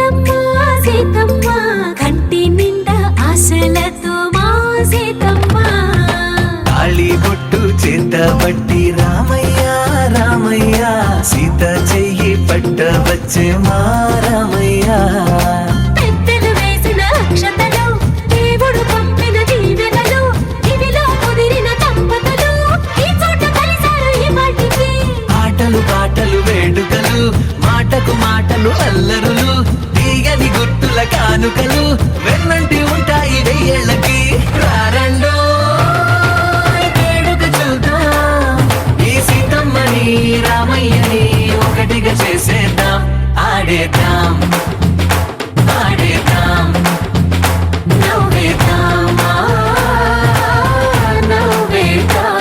సీతమ్మ సీతమ్మ కంటి నిండా ఆశలతో మా సీతమ్మ తాళి బొట్టు చేత పట్టి రామయ్య రామయ్య సీత చెయ్యి పట్ట వచ్చే మా రామయ్య పెద్దలు వేసిన అక్షతలు దేవుడు పంపిన దీవెనలు ఇవిలో కుదిరిన దంపతులు ఈ చోట కలిసారు ఈ వాటికి ఆటలు పాటలు వేడుకలు మాటకు మాటలు అల్లరులు తీయని గుర్తుల కానుకలు వెన్నంటి ఉంటాయి వెయ్యేళ్ళకి రారండో వేడుక చూద్దాం ఈ సీతమ్మని రామయ్యని ఒకటిగా చేసేద్దాం ఆడేద్దాం ఆడేద్దాం నవ్వేద్దాం నవ్వేద్దాం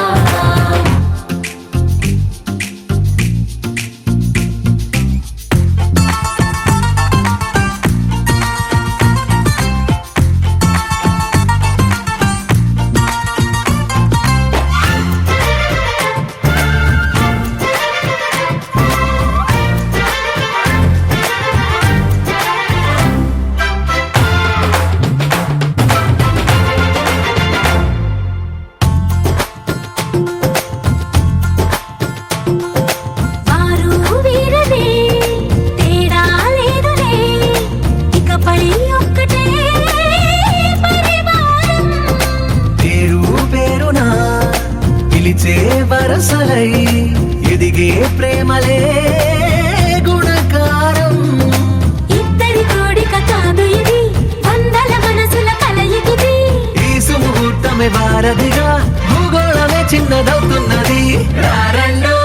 వరసలై ఎదిగే ప్రేమలే గుణకారం ఇద్దరి కోడిక కాదు ఇది వందల మనసుల కలయికిది ఈ సుముహూర్తమే వారధిగా భూగోళమే చిన్నదవుతున్నది రారండో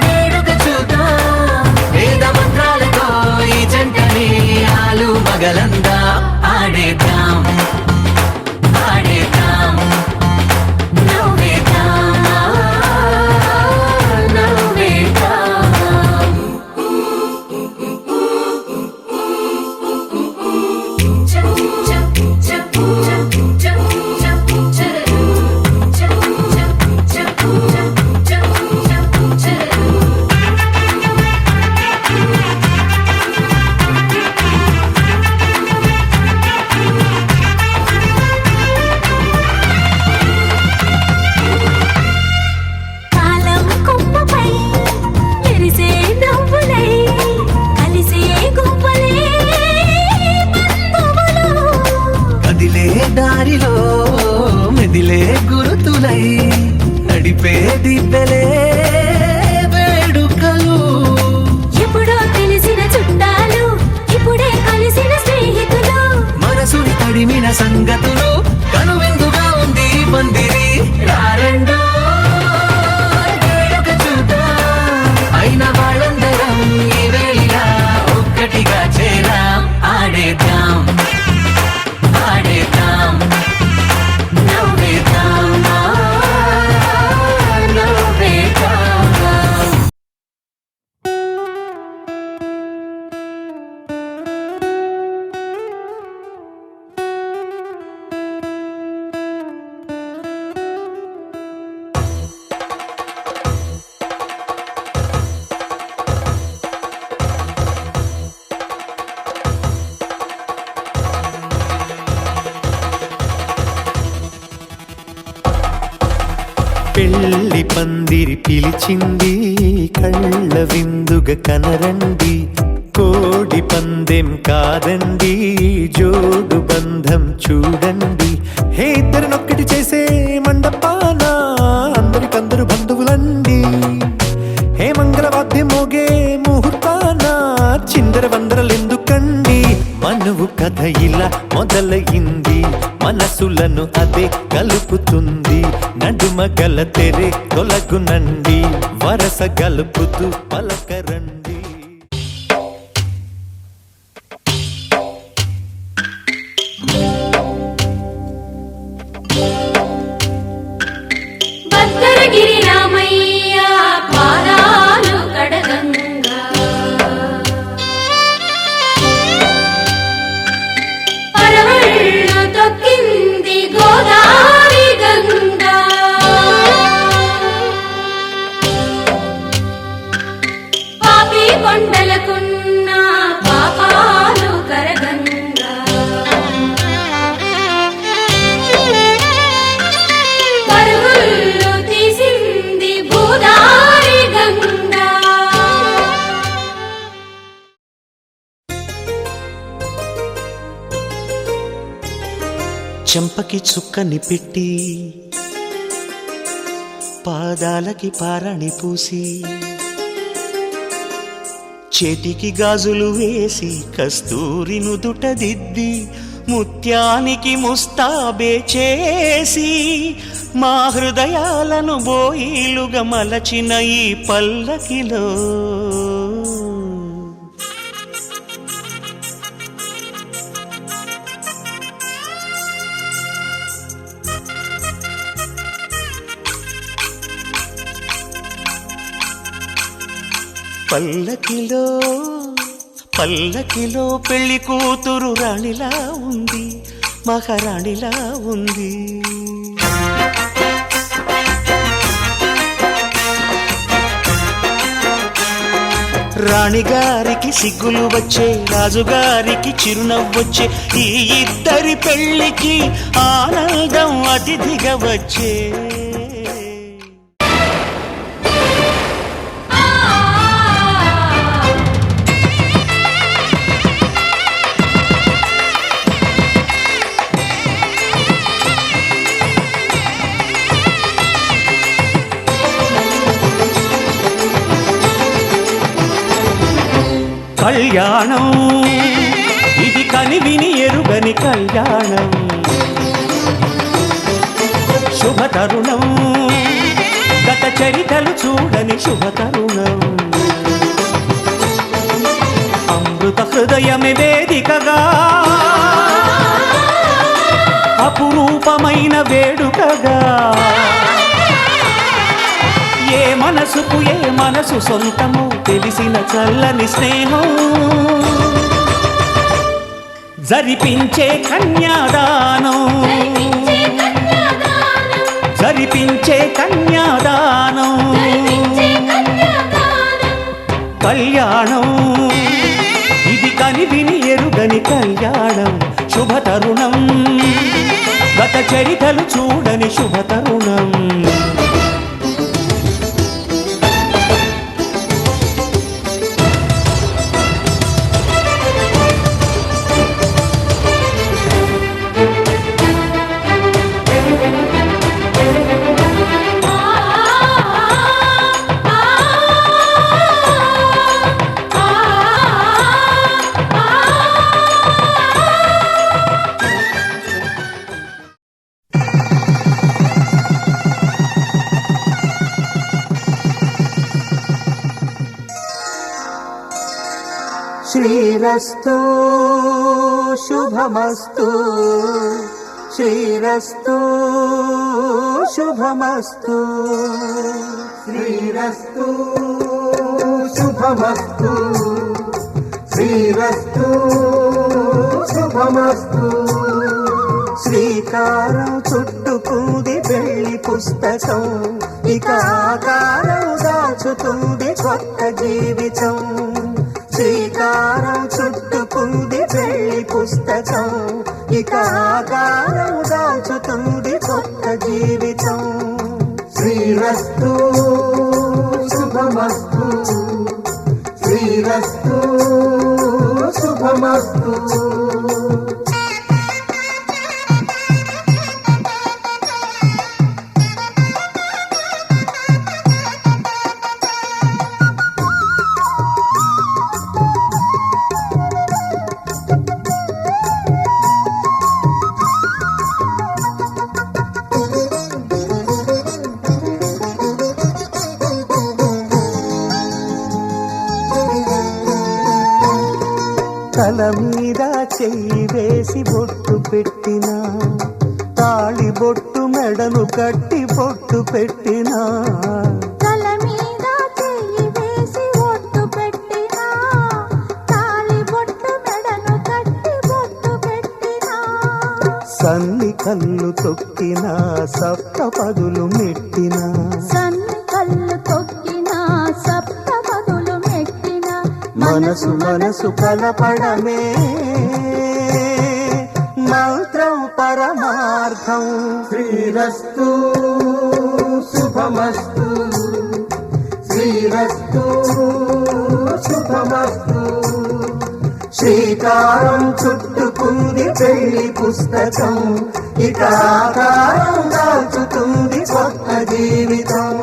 వేడుక చూద్దాం వేద మంత్రాలతో ఈ జంటని ఆలు మగలందా ఆడేద్దాం ఆడేద్దాం దారిలో మెదిలే గురుతులై నడిపే దివ్వెలే వేడుకలు ఎప్పుడో తెలిసిన చుట్టాలు ఇప్పుడే కలిసిన స్నేహితులు మనసుని తడిమిన సంగతులు కనువిందుగా ఉంది పందిరి రారండో వేడుక చూద్దాం అయిన వాళ్ళందరం ఈ వేళ ఒక్కటిగా చేరాం ఆడేద్దాం ఆడేద్దాం నవ్వేద్దాం నవ్వేద్దాం పెళ్లి పందిరి పిలిచింది కళ్ళ విందుగ కనరండి కోడి పందెం కాదండి జోడు బంధం చూడండి హే ఇద్దరినొక్కటి చేసే మండపాన అందరికందరు బంధువులండి హే మంగళవాద్యం మోగే ముహూర్తాన చిందర వందరలెందుకండి మనువు కథ ఇలా మొదలయింది మనసులను అదే కలుపుతుంది నడుమ గల తెరే తొలగునండి వరస గలుపుతూ పలకరండి భద్రగిరి రామయ్య పాదాలు కడగంగా పరవళ్ళు తొక్కింది గోదావరి గంగా పాపి కొండలకున్న పాపాలు కరగంగా పరుగులు తీసింది గోదావరి గంగా. చెంపకి చుక్కని పెట్టి పాదాలకి పారాణి పూసి చేతికి గాజులు వేసి కస్తూరి నుదుట దిద్ది ముత్యానికి ముస్తాబే చేసి మా హృదయాలను బోయిలుగా మలచిన ఈ పల్లకిలో పల్లకిలో పల్లకిలో పెళ్లి కూతురు రాణిలా ఉంది, మహారాణిలా ఉంది. రాణిగారికి సిగ్గులు వచ్చే, రాజుగారికి చిరునవ్వొచ్చే, ఈ ఇద్దరి పెళ్లికి ఆనందం అతిథిగా వచ్చే. కళ్యాణం ఇది కనివిని ఎరుగని కళ్యాణం, శుభతరుణం గత చరితలు చూడని శుభతరుణం. అమృత హృదయమే వేదికగా అపురూపమైన వేడుకగా, ఏ మనసుకు ఏ మనసు సొంతము తెలిసిన చల్లని స్నేహం, జరిపించే కన్యాదానం, జరిపించే కన్యాదానం. కళ్యాణం ఇది కనివిని ఎరుగని కళ్యాణం, శుభతరుణం గత చరితలు చూడని శుభతరుణం. శ్రీరస్తు శుభమస్తు, శ్రీరస్తు శుభమస్తు, శ్రీరస్తు శుభమస్తు, శ్రీరస్తు శుభమస్తు. శ్రీకారం చుట్టుకుంది పెళ్లి పుస్తకం, ఇక ఆకారం దాచుతుంది కొత్త జీవితం. శ్రీకారం చుట్టుకుంది పెళ్లి పుస్తకం, ఇక ఆకారం దాచుతుంది కొత్త జీవితం. శ్రీరస్తు శుభమస్తు, శ్రీరస్తు శుభమస్తు. తల మీద చెయ్యి వేసి బొట్టు పెట్టినా, తాళి బొట్టు మెడను కట్టి బొట్టు పెట్టినా, తల మీద చెయ్యి వేసి బొట్టు పెట్టినా, తాళి బొట్టు మెడను కట్టి బొట్టు పెట్టినా, సన్ని కళ్ళు తొక్కినా సప్త పదులు మెట్టినా, సన్ని కళ్ళు తొక్కినా సప్త పదులు మెట్టినా, మనసు మనసు కలపడమే మంత్రం పరమార్థం. శ్రీరస్తు శుభమస్తు, శ్రీరస్తు శుభమస్తు. శ్రీకారం చుట్టుకుంది పెళ్లి పుస్తకం, ఇక ఆకారం దాచుతుంది కొత్త జీవితం.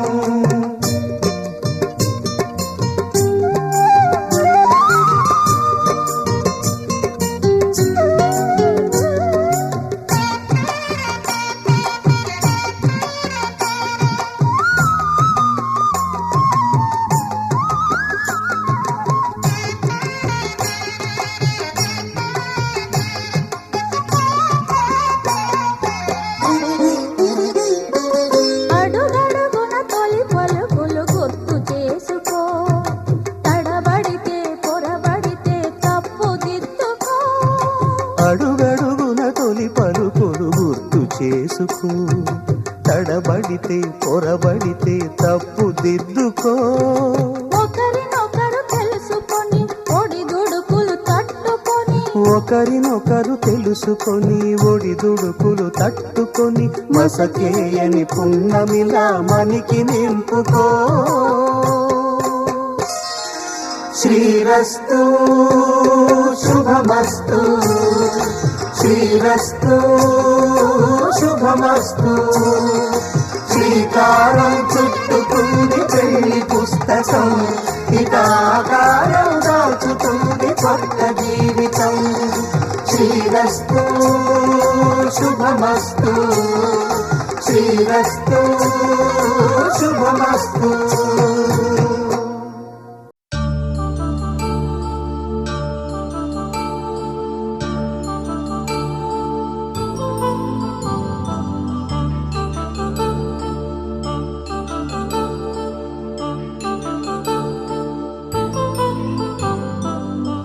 అడుగడుగున తొలి పలుకులు గుర్తు చేసుకో, తడబడితే పొరబడితే తప్పు దిద్దుకో. అడుగడుగున తొలి పలుకులు గుర్తు చేసుకో, తడబడితే పొరబడితే తప్పు దిద్దుకో. ఒకరినొకరు తెలుసుకొని ఒడిదుడుకులు తట్టుకొని, ఒకరినొకరు తెలుసుకొని ఒడిదుడుకులు తట్టుకొని మసకేయని పున్నమిలా మనికి నింపుకో. శ్రీరస్తు శుభమస్తు, శ్రీరస్తు శుభమస్తు. శ్రీకారం చుట్టుకుంది పెళ్లి పుస్తకం, ఇక ఆకారం దాచుతుంది కొత్త జీవితం. శ్రీరస్తు శుభమస్తు, శ్రీరస్తు శుభమస్తు.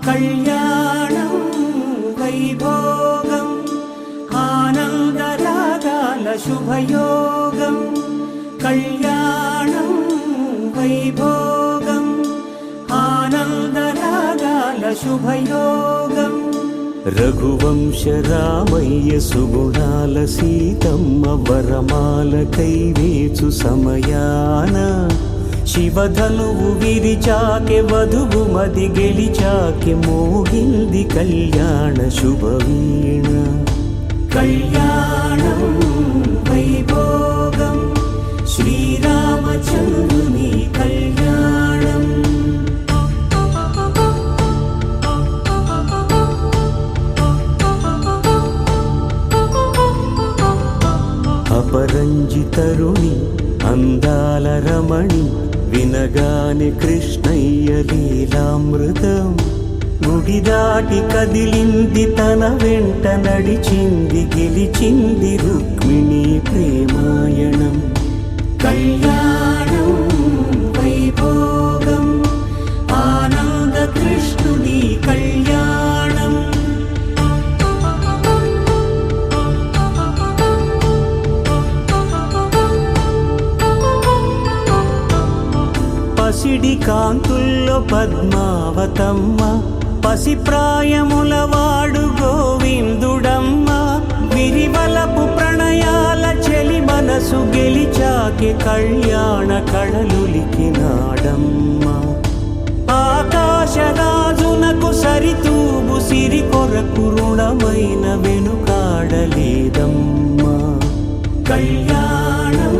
కళ్యాణం వైభోగం ఆనందరాగాల శుభయోగం. కళ్యాణం వైభోగం ఆనందరాగాల శుభయోగం. రఘువంశ రామయ్య సుగుణాల సీతమ్మ వరమాల కైవేచు సమయాన శివధనువు విరిచాకె వధువు మది గెలిచాకె మోగింది కళ్యాణ శుభవీణ. కళ్యాణం వైభోగం శ్రీరామచంద్రుని కళ్యాణం. అపరంజి తరుణి అందాల రమణి వినగానే కృష్ణయ్య లీలామృతం. గుడి దాటి కదిలింది తన వెంట నడిచింది గెలిచింది రుక్మిణి ప్రేమాయణం. కళ్యాణం వైభోగం ఆనంద కృష్ణుని కళ్యాణం. పసిడి కాంతుల్లో పద్మావతమ్మ పసిప్రాయముల వాడు గోవిందుడమ్మ. విరివలపు ప్రణయాల చెలి మనసు గెలిచాకే కళ్యాణ కళలులికినాడమ్మ. ఆకాశరాజునకు సరితూబు సిరి కొరకు రుణమైన వెనుకాడలేదమ్మ. కళ్యాణం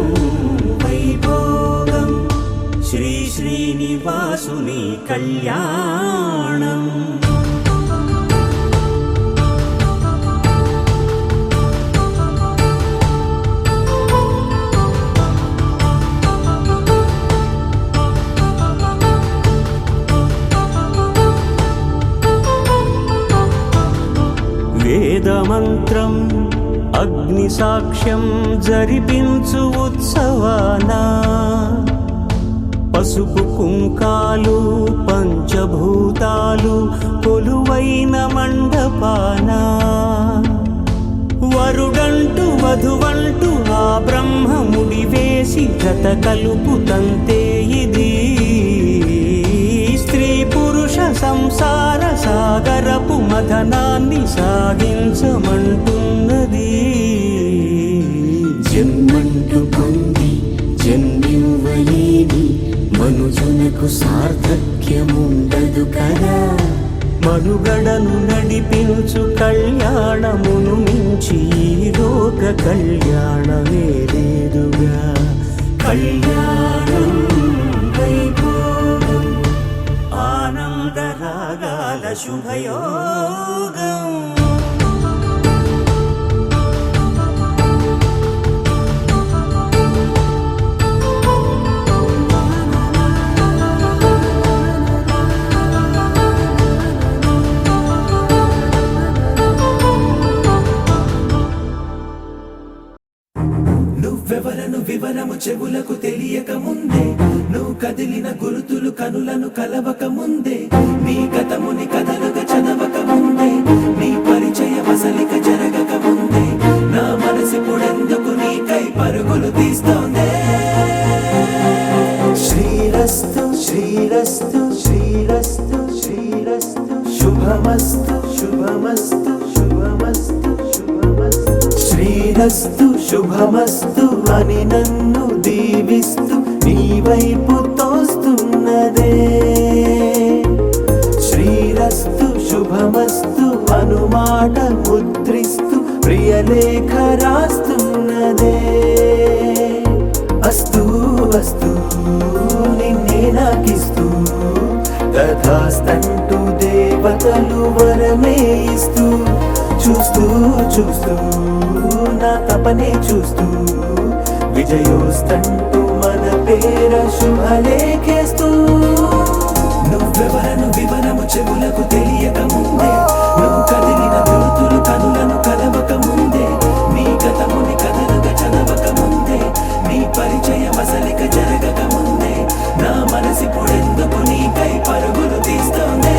వైభోగం శ్రీ శ్రీనివాసుని కళ్యాణం. వేదమంత్రం అగ్ని సాక్ష్యం జరిపించు ఉత్సవానా. పసుపు కుంకాలు పంచభూతాలు కొలువైన మండపాన. వరుడంటూ వధువంటూ ఆ బ్రహ్మముడి వేసి జత కలుపు తంతే ఇది. స్త్రీ పురుష సంసార సాగరపు మథనాన్ని సాగించమంటున్నది. జన్మంటూ పొంది జన్మివ్వలేని మనుజునకు సార్థక్యముండదు కదా. మనుగడను నడిపించు కళ్యాణమును మించి ఈ లోక కళ్యాణమే లేదుగా. కళ్యాణం వైభోగం ఆనందరాగాల శుభయోగం. నువ్వెవరను వివరము చెవులకు తెలియక ముందే, నువ్వు కదిలిన గురుతులు కనులను కలవక ముందే, నీ గతముని కథలుగా చదవక ముందే, నీ పరిచయ వసలిక జరగక ముందే, నా మనసిపుడెందుకు నీకై పరుగులు తీస్తోందే. శ్రీరస్తు శ్రీరస్తు శ్రీరస్తు శ్రీరస్తు శుభమస్తు శుభమస్తు శుభమస్తు శుభమస్తు. శ్రీరస్తు శుభమస్తు అని నన్ను దీవిస్తూ నీ వైపు తోస్తున్నదే. శ్రీరస్తు శుభమస్తు అనుమాట ముద్రిస్తూ ప్రియలేఖ రాస్తున్నదే. అస్తు అస్తు నిన్నే నాకిస్తూ తథాస్తంటూ దేవతలు వరమే ఇస్తూ, చూస్తూ చూస్తూ నా తపనే చూస్తూ విజయోస్తంటూ మన పేర శుభలేఖేస్తూ. నువ్వెవరను వివరము చెవులకు తెలియక ముందే, నువ్వు కదిలిన గుర్తులు కనులను కలవక ముందే, నీ గతముని కథలుగా చదవక ముందే, నీ పరిచయ వసలిక జరగక ముందే, నా మనసిపుడెందుకు నీకై పరుగులు తీస్తోందే.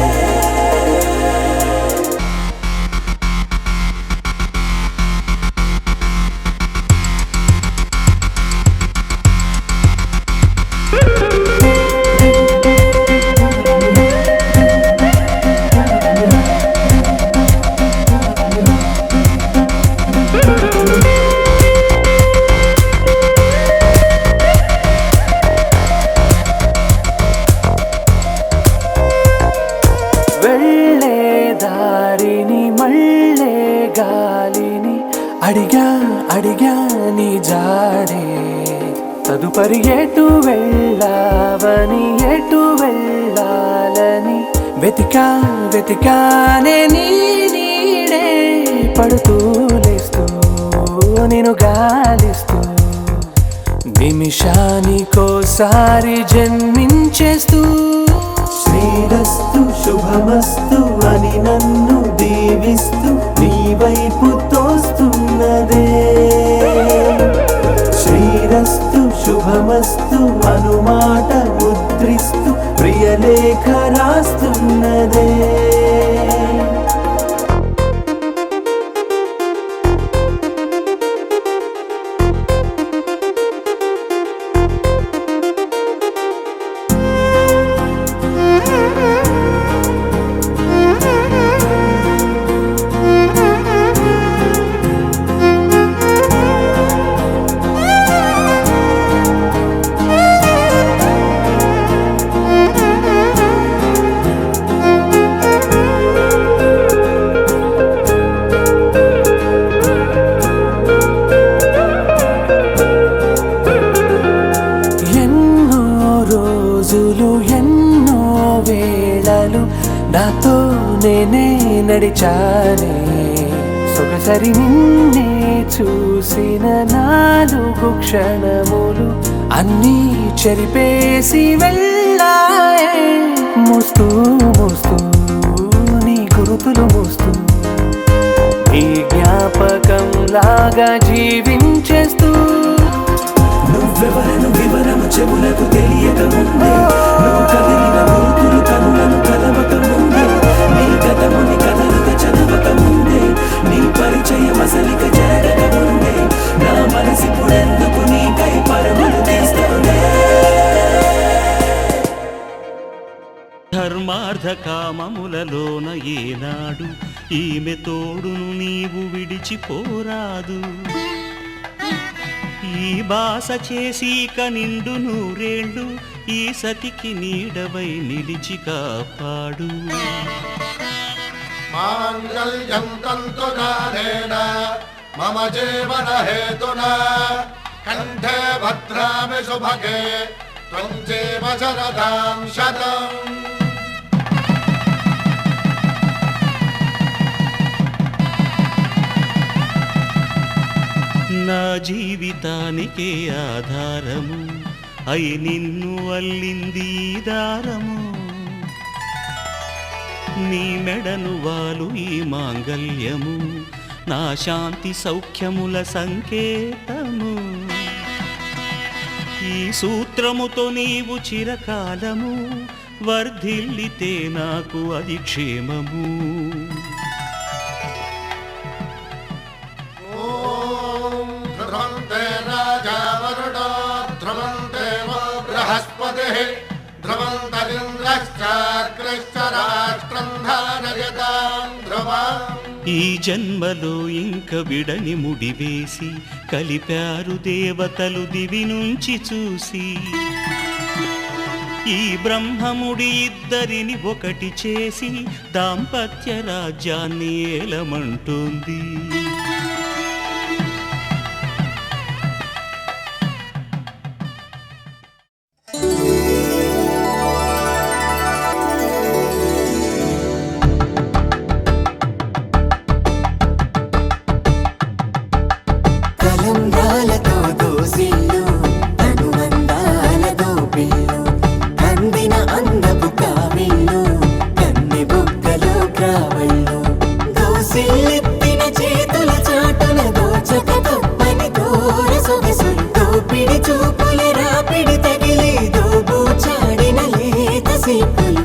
వెళ్ళే దారిని మళ్ళే గాలిని అడిగా అడిగా నీ జాడే, తదుపరి ఎటు వెళ్ళావని ఎటు వెళ్ళాలని వెతికా వెతికానే నీ నీడే, పడుతూ లేస్తూ నేను గాలిస్తూ నిమిషానికోసారి జన్మించేస్తూ. శ్రీరస్తు శుభమస్తు అని నన్ను దీవిస్తూ నీ వైపు తోస్తున్నదే. శ్రీరస్తు శుభమస్తు అనుమాట ముద్రిస్తూ ప్రియలేఖ రాస్తున్నదే. నాతో నేనే నడిచానే, సొగసరి నిన్నే చూసిన 4 క్షణములు అన్నీ చెరిపేసి వెళ్ళాయే. మోస్తూ మోస్తూ నీ గురుతులు మోస్తూ నీ జ్ఞాపకం లాగా జీవించేస్తూ. నువ్వెవరను వివరము చెవులకు తెలియక ముందే, నువ్వు కదిలిన గుర్తులు కనులను కలవక ముందే, నీ గతముని కథలుగా చదవక ముందే, నీ పరిచయ వసలిక జరగక ముందే, నా మనసిపుడెందుకు నీకై పరుగులు తీస్తోందే. ధర్మార్థ కామ గ్రామములలోన ఏనాడు ఈమె తోడును నీవు విడిచిపోరాదు. ఈ బాస చేసీక నిండు నూరేళ్ళు ఈ సతికి నీడవై నిలిచి కాపాడు. మాంగళ్యం తంతునానేన మమ జీవన హేతునా కంఠే భద్రామి శుభగే త్వం జీవ శరదాం శతం. నా జీవితానికే ఆధారము అయి నిన్ను అల్లింది ఈ దారము. నీ మెడను వాలు ఈ మాంగల్యము నా శాంతి సౌఖ్యముల సంకేతము. ఈ సూత్రముతో నీవు చిరకాలము వర్ధిల్లితే నాకు అది క్షేమము. ధ్రువంతే రాజా వరుణో ధ్రువం దేవో బృహస్పతిః ధ్రువంతరింద్రశ్చాగ్రశ్చ రాష్ట్రం ధారయతాం ధ్రువం. ఈ జన్మలో ఇంక విడని ముడివేసి కలిపారు దేవతలు దివి నుంచి చూసి. ఈ బ్రహ్మముడి ఇద్దరిని ఒకటి చేసి దాంపత్య రాజ్యాన్ని ఏలమంటుంది. కలంబ్రాలతో దోసిళ్ళు అనుబంధాలతో పిల్లు అందిన అందపు కావిళ్ళు కన్నె బుగ్గలో గ్రావళ్ళు దోసిళ్ళెత్తిన చేతుల చాటున దోచక తప్పని దూర సొగసులు దోపిడి చూపుల రాపిడి తగిలి దోబూచాడిన లేత సీపులు.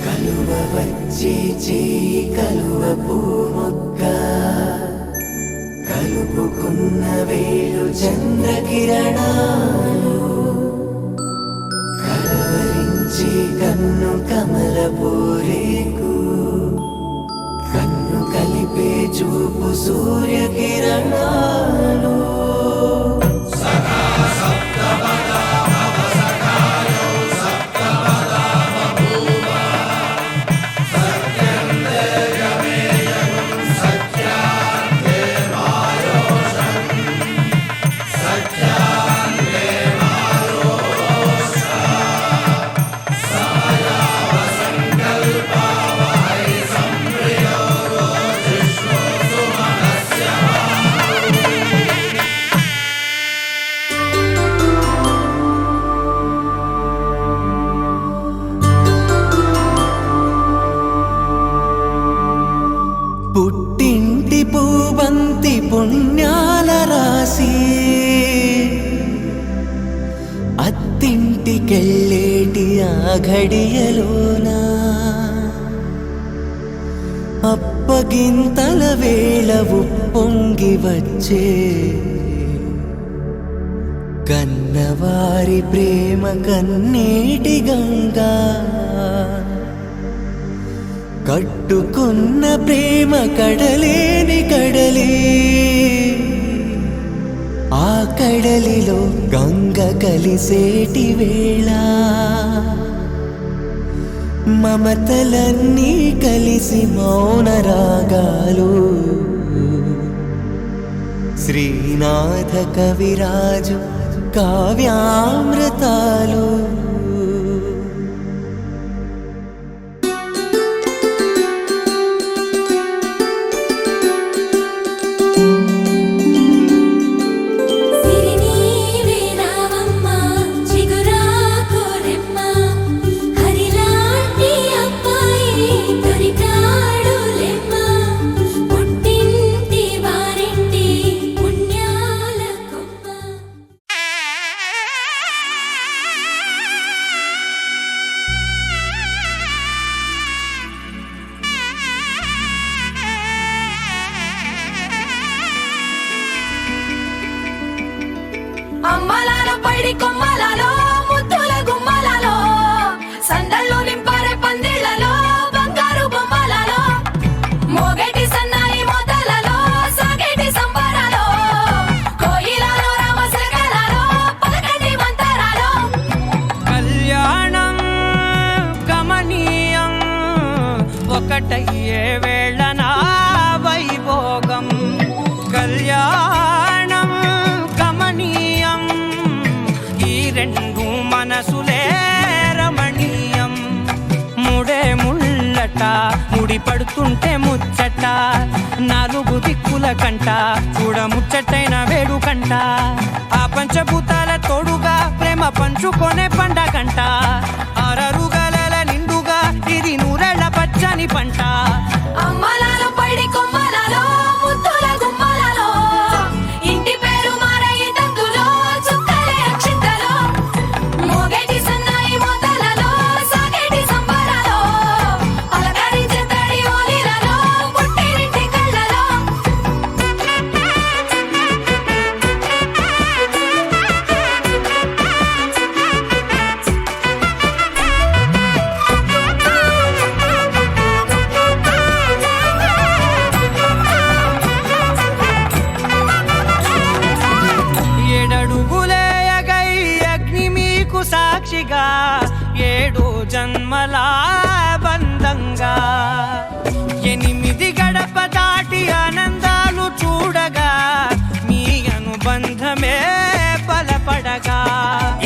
కలువ వచ్చే చేయి కలువ పూమొక్క కలుపుకున్న వేలు చంద్రకిరణాలు కలవరించే కన్ను కమల పూరేకు కన్ను కలిపే చూపు సూర్యకిరణాలు. పుట్టింటి పూబంతి పుణ్యాల రాసి అత్తింటికెళ్ళేటి ఆ ఘడియలోనా అప్పగింతల వేళ ఉప్పొంగి వచ్చే కన్నవారి ప్రేమ కన్నీటి గంగా కట్టుకున్న ప్రేమ కడలేని కడలి ఆ కడలిలో గంగ కలిసేటి వేళ మమతలన్నీ కలిసి మౌన రాగాలు శ్రీనాథ కవిరాజు కావ్యామృతాలు. సిరినీవే రావమ్మ చిగురాకు రెమ్మ హరిలాంటి అబ్బాయి దొరికాడు లెమ్మ పుట్టింటి వారింటి పుణ్యాల కొమ్మ. పైడి కొమ్మలలో ముద్దుల గుమ్మలలో సందళ్ళు నింపరే పందిళ్లలో బంగారు బొమ్మలలో మోగేటి సన్నాయి మోతలలో సాగేటి సంబరాలో కోయిలలో రామశకలలో పలకటి మంతరాలో కళ్యాణం గమనీయం ఒకటయ్యే వేళ నా వైభోగం కళ్యాణం గమనీయం ఈ రెండు మనసులే రమణీయం ముడే ముళ్ళట ముడి పడుతుంటే ముచ్చట నాలుగు దిక్కుల కంట చూడ ముచ్చటైన వేడుకంట ఆ పంచభూతాల తోడుగా ప్రేమ పంచుకొనే పండగంట ఆరరుగల నిండుగా ఇది నూరెళ్ళ పచ్చని పంట అమ్మలలో పైడి కొమ్మలలో ముద్దుల గుమ్మలలో ఇంటి పేరు మారయి తందులో చుక్కలే అక్షింతలో మోగేటి సన్నాయి మోతలలో సాగేటి సంబరాలో పలకరించే తడి ఓలిలలో పుట్టినింటి కళ్ళలో ఏడడుగులే ఎగై అగ్ని మీకు సాక్షిగా ఏడు జన్మల బంధంగా ఎనిమిది గడప దాటి ఆనందాలు చూడగా మీ అనుబంధమే బలపడగా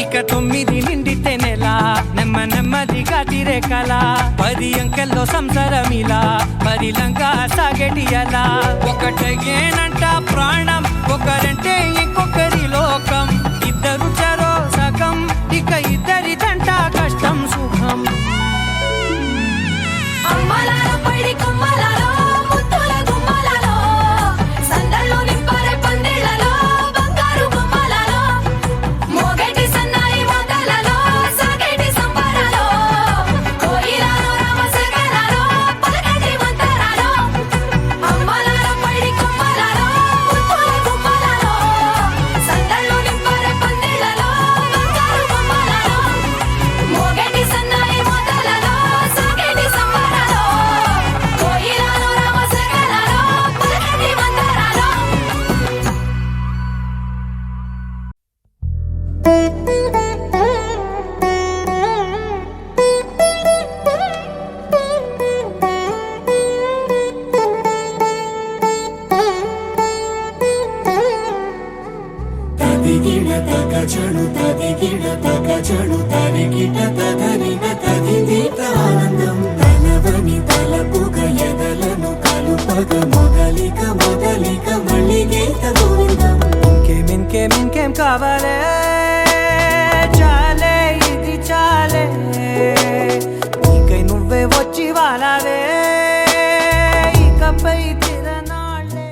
ఇక 9 నిండితే నెల నెమ్మదిగా తిరే కల 10 అంకెల్లో సంసారమిలా పరిలంగా సాగటి అలా ఒకటేనంట ప్రాణం ఒకరంటే ఇంకొకరి లోకం ఇద్దరు చరో సగం ఇక ఇద్దరిదంట కష్టం సుఖం అమ్మలలో పైడి కొమ్మలలో ముద్దుల గుమ్మలలో సందళ్ళు నింపరే పందిళ్లలో బంగారు బొమ్మలలో మోగేటి సన్నాయి మోతలలో సాగేటి సంబరాలో కోయిలలో రామశకలలో పలకటి మంతరాలో అమ్మలలో పైడి కొమ్మలలో ముద్దుల గుమ్మలలో సందళ్ళు నింపరే పందిళ్లలో బంగారు బొమ్మలలో మోగేటి సన్నాయి మోతలలో సాగేటి సంబరాలో కోయిలలో రామశకలలో పలకటి మంతరాలో తదిగిడ తగచడు తదిగిడ తగచడు తరిగిట తదరిన తదిదీత ఆనందం తలవని తలపుగ ఎదలను కలుపగ మొదలిక మళ్ళీ గీత గోవిందం ఇంకేం కావాలే చాలే ఇది చాలే నీకై నువ్వే వచ్చి వాలావే ఇకపై తిరనాళ్ళే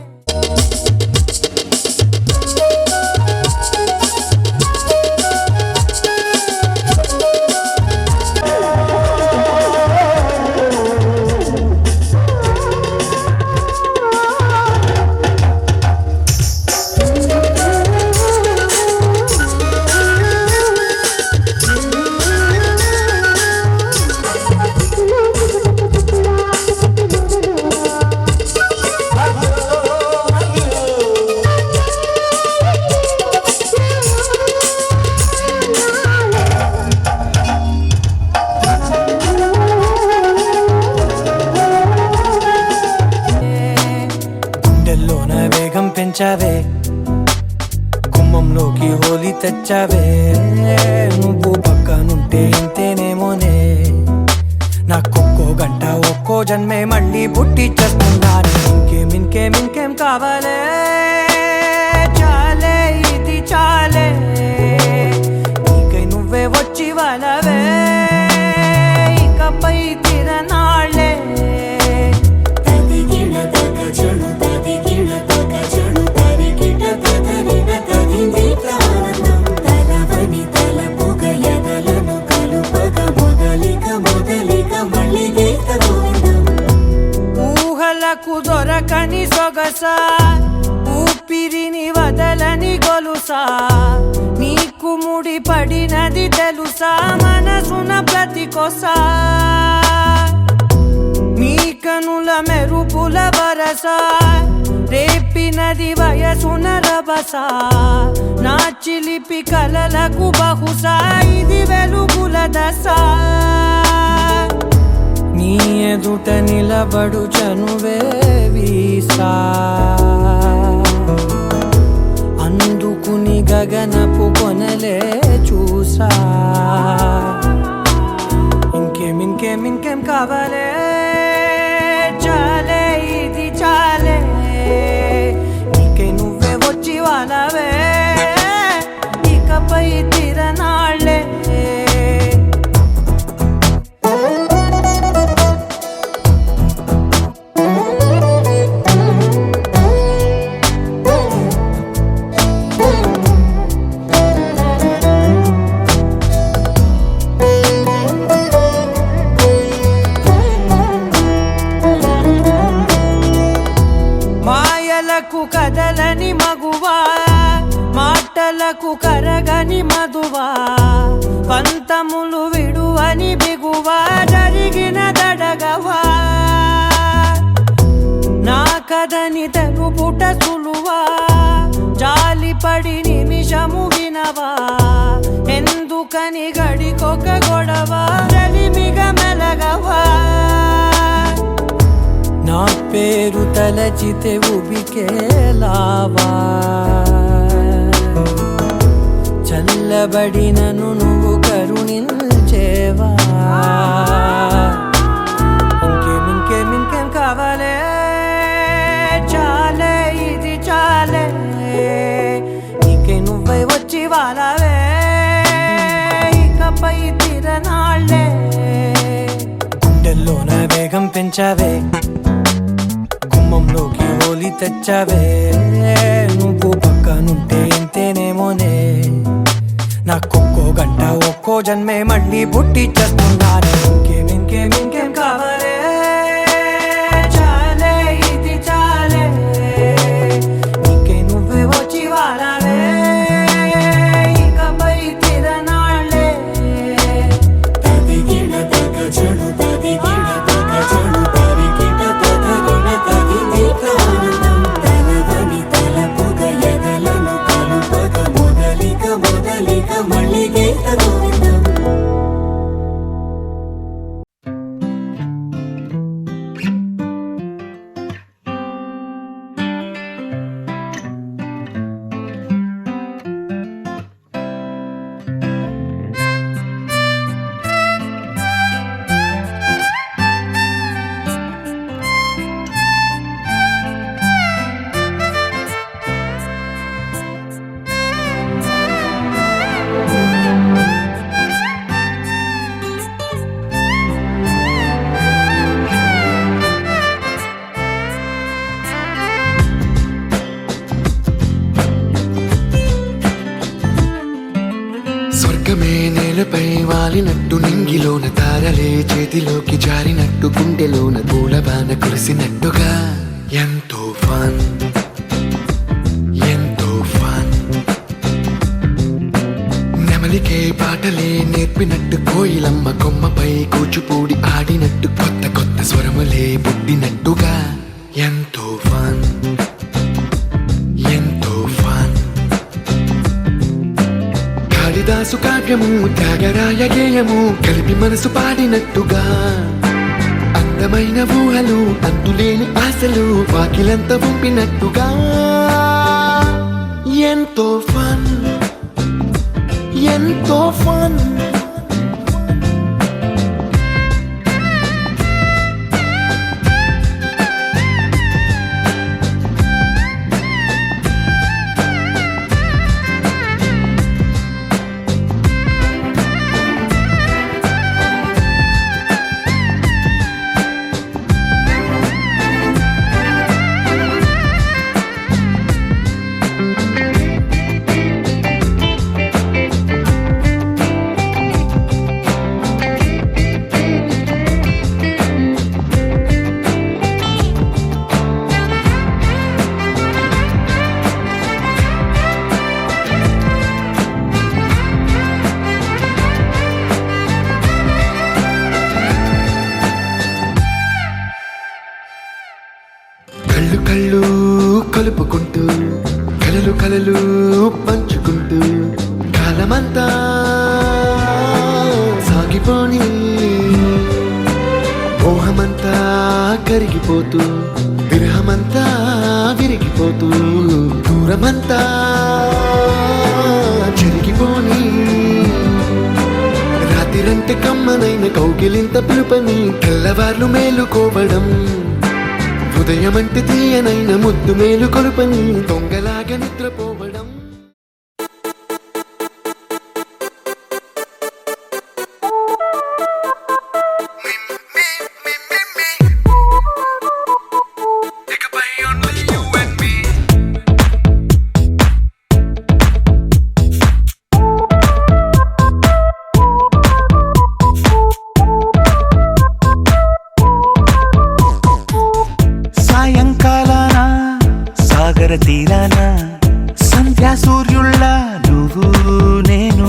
గుండెల్లోన వేగం పెంచావే గుమ్మంలోకి హోలీ తెచ్చావే నువ్వు పక్కనుంటే ఇంతేనేమోనే నాకొక్కో గంట ఒక్కో జన్మే మళ్ళీ పుట్టి చేస్తున్నాను ఇంకేం కావాలే చాలే ఇది చాలే నీకై నువ్వే వచ్చి వాళ్ళవే ఇకపై తిరనాళ్ళే తదిగిడ తగచడు తరిగిట తదరిన తదిదీత ఆనందం తలవని తలపుగ ఎదలను కలుపగ మొదలిక మళ్ళీ గీత గోవిందం ఊహలకు దొరకని సొగసా ఊపిరిని వదలని గొలుసా నీకు ముడి పడినది తెలుసా మనసున ప్రతి కొసా నీ కనుల మెరుపుల వరస రేపినది వయసున రభస నా చిలిపి కలలకు బహుశా ఇది వెలుగుల దశ నీ ఎదుట నిలబడు చనువే వీసా అందుకుని గగనపు కొనలే చూసా ఇంకేం కావాలే చాలే ఇది చాలే నీకే నువ్వే వచ్చి వాళ్ళవే ఇకపై తిరనాళ్ళే కదలని మగువా మాటలకు కరగని మధువా పంతములు విడువని బిగువా జరిగిన దడగవా నా కదని తెలుపుట సులువా జాలిపడి నిమిషము వినవా ఎందుకని గడికొక గొడవ రలిమిగ మెలగవా నా పేరు తలచితే ఉబికేలావా చల్లబడినను నువ్వు కరుణించేవా ఇంకేం కావాలే చాలే ఇది చాలే నీకే నువ్వే వచ్చి వాళ్ళవే ఇకపై తిరనాళ్ళే గుండెల్లోన వేగం పెంచావే గుమ్మంలోకి హోలీ తెచ్చావే నువ్వు పక్కనుంటే ఇంతేనేమోనే నాకొక్కో గంట ఒక్కో జన్మే మళ్ళీ పుట్టి చేస్తున్నానే ఇంకేం కావాలే చాలే ఇది చాలే నీకే నువ్వే వచ్చి వాళ్ళవే ఇకపై తిరనాళ్ళే తదిగిన తగ చెడు తదిగిన తగ చెడు తరిగిన తగగిన తగిని ప్రాణం తలవని తలపుగ ఎదలను కలుపగ మొదలిక మళ్ళీ గీత గోవిందం స్వర్గమే నేలపై వాలినట్టు నింగిలోన తారలే చేతిలోకి జారినట్టు గుండెలోన పూలబాన కురిసినట్టుగా ఎంతో ఫన్ నెమలికే పాటలే నేర్పినట్టు కోయిలమ్మ కొమ్మపై కూచిపూడి ఆడినట్టు కొత్త కొత్త స్వరములే పుట్టినట్టుగా ఎంతో ఫన్ కాళిదాసు కావ్యము త్యాగరాయ గేయము కలిపి మనసు పాడినట్టుగా అందమైన ఊహలు అంతులేని ఆశలు వాకిలంతా పంపినట్టుగా ఎంతో ఫన్ కలుపుకుంటూ కలలు కలలు పంచుకుంటూ కాలమంతా సాగిపోని మోహమంతా కరిగిపోతూ విరహమంతా విరిగిపోతూ దూరమంతా చెరిగిపోని రాత్రిరంటే కమ్మనైన కౌగిలింత పిలుపని తెల్లవార్లు మేలుకోవడం హృదయమంటే తీయనైన ముద్దు మేలు కొలుపని దొంగలాగా నిద్రపోవడం సాయంకాలాన సాగర తీరాన సంధ్యా సూర్యుళ్ళ నువ్వు నేను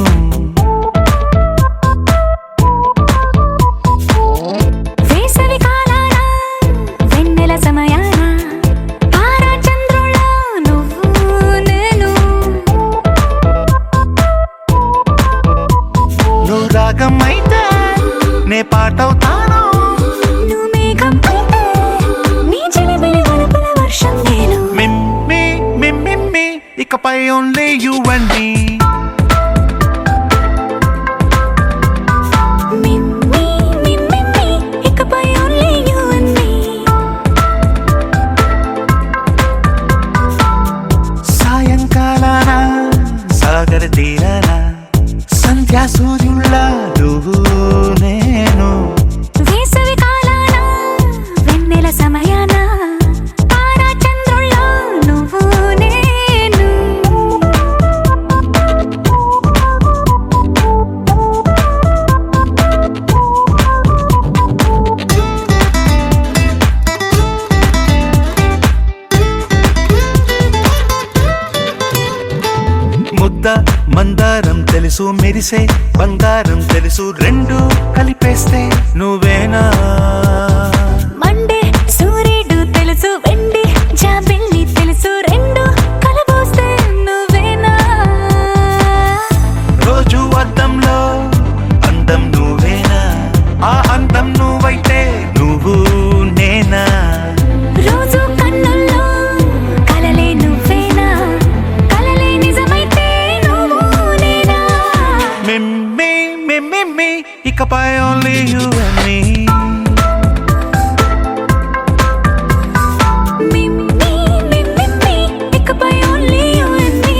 వేసవి కాలాన వెన్నెల సమయాన తారా చంద్రుల నువ్వు నేను నువ్వు రాగం అయితే నే పాటవుతాను నువ్వు మేఘం అయితే నీ చిలిబిలి వలపుల వర్షం నేను మిమ్మి మిమ్మి ఇకపై ఓన్లీ యు అండ్ మీ మిమ్మి మిమ్మి ఇకపై ఓన్లీ యు అండ్ మీ సాయంకాలాన సాగర తీరాన సంధ్యా సూర్యుళ్ళ నువ్వు నేను వేసవి కాలాన వెన్నెల సమయాన తారా చంద్రుల నువ్వు నేను ముద్ద మందారం తెలుసు మెరిసే బంగారం తెలుసు రెండు కలిపేస్తే నువ్వేనా మండే సూర్యుడు తెలుసు వెండి జాబిల్లి తెలుసు రెండు కలబోస్తే నువ్వేనా రోజు అద్దంలో అందం నువ్వేనా ఆ అందం నువ్వైతే నువ్వు నేనా రోజు కన్నుల్లో కలలే నువ్వేనా కలలే నిజమైతే నువ్వు నేనా మిమ్మి మిమ్మి ఇకపై ఓన్లీ యు అండ్ మీ మిమ్మి మిమ్మి ఇకపై ఓన్లీ యు అండ్ మీ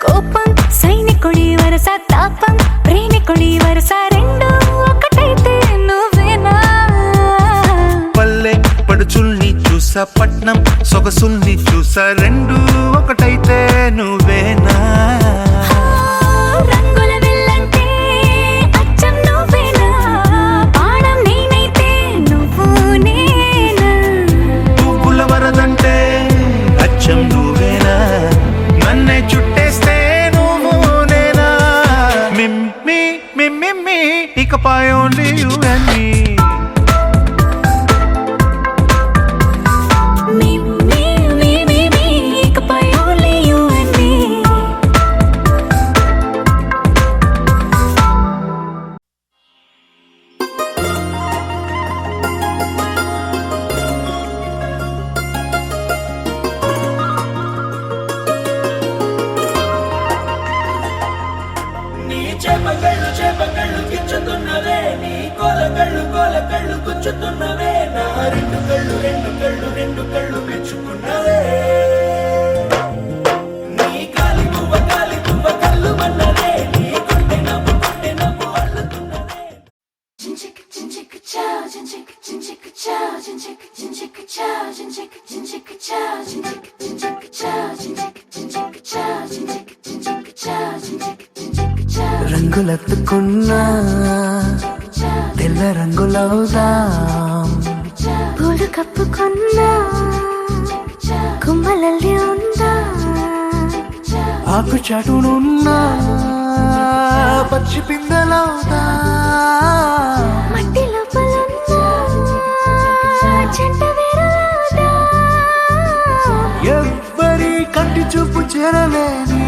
కోపం సైనికుడి వరస తాపం ప్రేమికుడి వరస రెండు ఒకటైతే నువ్వేనా పల్లె పడుచుల్ని చూసా పట్నం సొగసుల్ని చూసా రెండు ఒకటైతే నువ్వేనా రంగుల వెళ్ళంటే అచ్చం నువ్వేనా బాణం నేనైతే నువ్వు నేనా పువ్వుల వరదంటే అచ్చం నువ్వేనా నన్నే చుట్టేస్తే నువ్వు నేనా మిమ్మి మిమ్మి ఇకపై ఓన్లీ యు అండ్ మీ మిమ్మి మిమ్మి ఇకపై ఓన్లీ యు అండ్ మీ నీ చేపకళ్ళు గిచ్చుతున్నవే నీ కోలకళ్ళు గుచ్చుతున్నవే నా రెండు కళ్ళు మెచ్చుకున్నవే నీ కాలి పువ్వ కళ్ళు మన్నదే నీ కొంటె నవ్వు అల్లుతున్నదే Jinjika cha, రంగులెత్తుకున్నా తెల్ల రంగులవుదాం పూలు కప్పుకున్నా కుమ్మలల్లి ఉందా ఆకు చాటునున్నా పచ్చి పిందెలవుదా మట్టి లోపలున్నా చెంట వేరులవుదా ఎవ్వరి కంటి చూపు చేరలేని